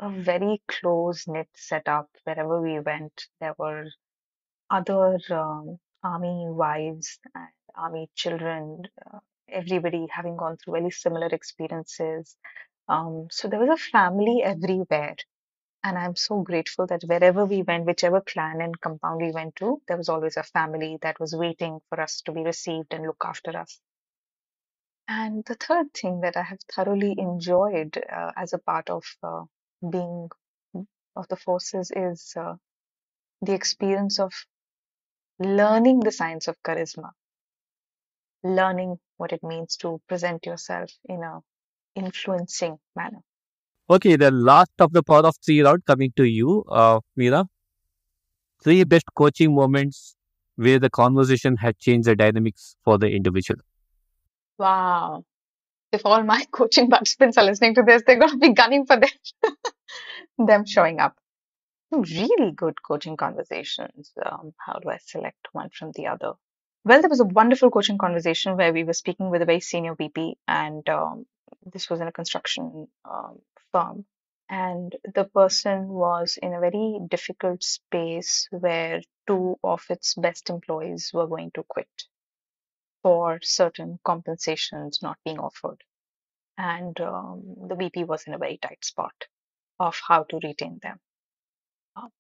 very close-knit setup wherever we went. There were other army wives and army children, everybody having gone through very similar experiences. So there was a family everywhere. And I'm so grateful that wherever we went, whichever clan and compound we went to, there was always a family that was waiting for us to be received and look after us. And the third thing that I have thoroughly enjoyed as a part of being of the forces is the experience of learning the science of charisma, learning what it means to present yourself in a influencing manner. Okay, the last of the power of three round coming to you, Mira. Three best coaching moments where the conversation had changed the dynamics for the individual. Wow. If all my coaching participants are listening to this, they're going to be gunning for them showing up. Really good coaching conversations. How do I select one from the other? Well, there was a wonderful coaching conversation where we were speaking with a very senior VP, and this was in a construction firm. And the person was in a very difficult space where two of its best employees were going to quit for certain compensations not being offered. And the VP was in a very tight spot of how to retain them.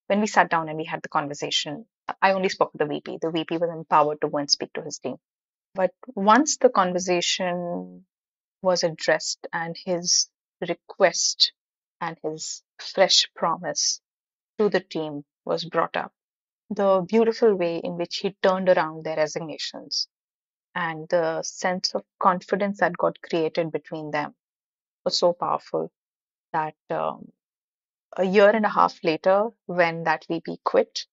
When we sat down and we had the conversation, I only spoke with the VP. The VP was empowered to go and speak to his team. But once the conversation was addressed and his request and his fresh promise to the team was brought up, the beautiful way in which he turned around their resignations and the sense of confidence that got created between them was so powerful that a year and a half later, when that VP quit,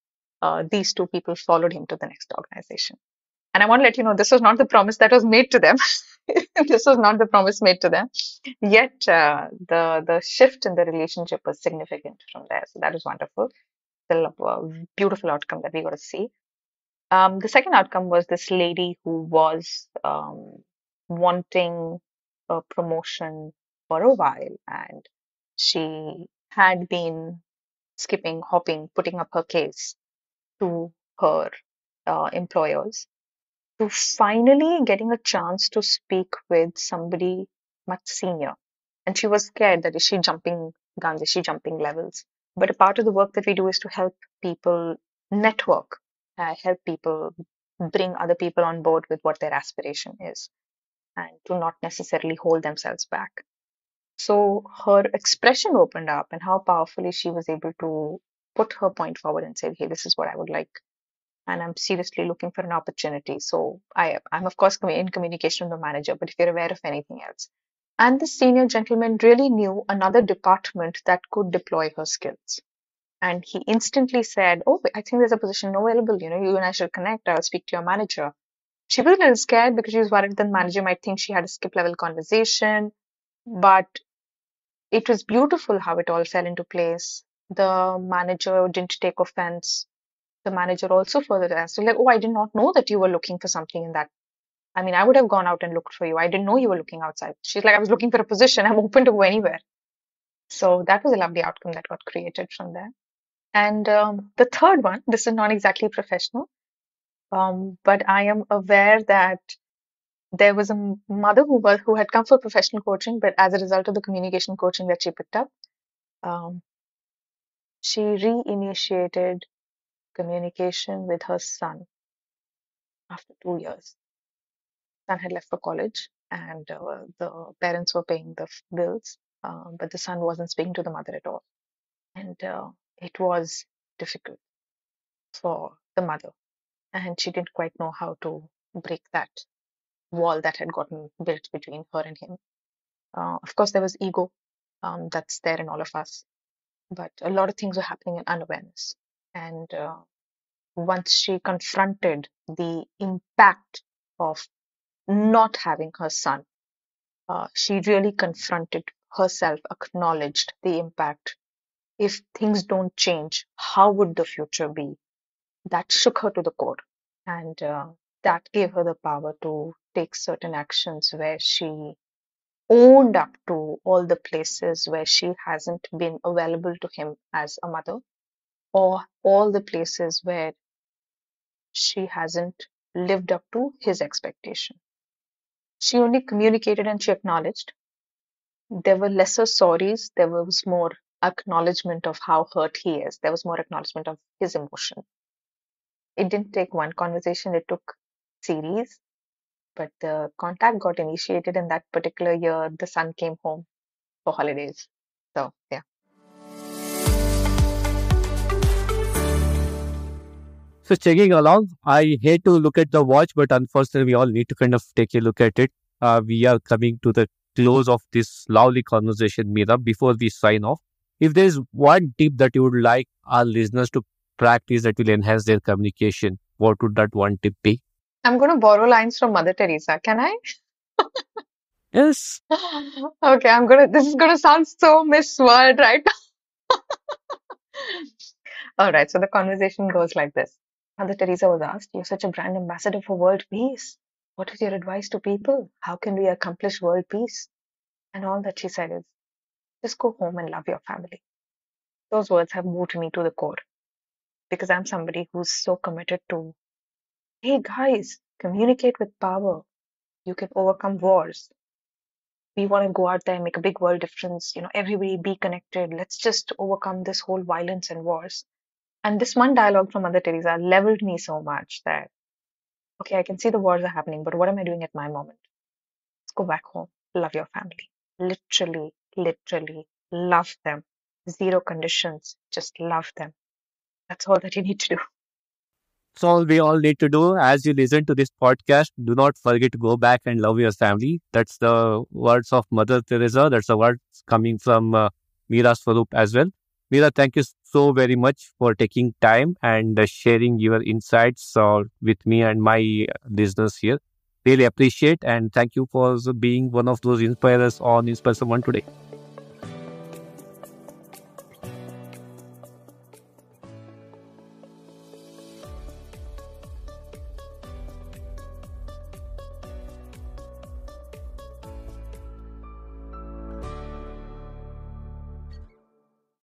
these two people followed him to the next organization. And I want to let you know this was not the promise that was made to them. This was not the promise made to them. Yet the shift in the relationship was significant from there. So that was wonderful. Still a beautiful outcome that we got to see. The second outcome was this lady who was wanting a promotion for a while, and she had been skipping, hopping, putting up her case to her employers to finally getting a chance to speak with somebody much senior. And she was scared that is she jumping guns, is she jumping levels? But a part of the work that we do is to help people network, help people bring other people on board with what their aspiration is, and to not necessarily hold themselves back. So her expression opened up, and how powerfully she was able to put her point forward and say, hey, this is what I would like, and I'm seriously looking for an opportunity. So I'm of course in communication with the manager, but if you're aware of anything else. And the senior gentleman really knew another department that could deploy her skills. And he instantly said, oh, I think there's a position available. You and I should connect. I'll speak to your manager. She was a little scared because she was worried the manager might think she had a skip level conversation. But it was beautiful how it all fell into place. The manager didn't take offense. The manager also further asked, like, oh, I did not know that you were looking for something in that. I mean, I would have gone out and looked for you. I didn't know you were looking outside. She's like, I was looking for a position. I'm open to go anywhere. So that was a lovely outcome that got created from there. And the third one, this is not exactly professional, but I am aware that there was a mother who had come for professional coaching, but as a result of the communication coaching that she picked up, um, she reinitiated communication with her son after 2 years. Son had left for college, and the parents were paying the bills, but the son wasn't speaking to the mother at all. And it was difficult for the mother, and she didn't quite know how to break that wall that had gotten built between her and him. Of course, there was ego that's there in all of us, but a lot of things were happening in unawareness. And once she confronted the impact of not having her son, she really confronted herself, acknowledged the impact. If things don't change, how would the future be? That shook her to the core. And that gave her the power to take certain actions where she owned up to all the places where she hasn't been available to him as a mother, or all the places where she hasn't lived up to his expectation. She only communicated and she acknowledged. There were lesser sorries, there was more acknowledgement of how hurt he is, there was more acknowledgement of his emotion. It didn't take one conversation, it took series, but the contact got initiated in that particular year. The son came home for holidays. So, yeah. So checking along, I hate to look at the watch, but unfortunately, we all need to kind of take a look at it. We are coming to the close of this lovely conversation, Mira. Before we sign off, if there is one tip that you would like our listeners to practice that will enhance their communication, what would that one tip be? I'm going to borrow lines from Mother Teresa. Can I? Yes. Okay, this is gonna sound so Miss World, right? All right, so the conversation goes like this. Mother Teresa was asked, you're such a brand ambassador for world peace. What is your advice to people? How can we accomplish world peace? And all that she said is, just go home and love your family. Those words have moved me to the core because I'm somebody who's so committed to, hey guys, communicate with power. You can overcome wars. We want to go out there and make a big world difference. Everybody be connected. Let's just overcome this whole violence and wars. And this one dialogue from Mother Teresa leveled me so much that, okay, I can see the wars are happening, but what am I doing at my moment? Let's go back home, love your family. Literally, literally love them. Zero conditions, just love them. That's all that you need to do. So all we all need to do as you listen to this podcast, do not forget to go back and love your family. That's the words of Mother Teresa. That's the words coming from Mira Swarup as well. Mira, thank you so very much for taking time and sharing your insights with me and my listeners here. Really appreciate and thank you for being one of those inspirers on Inspire Someone today.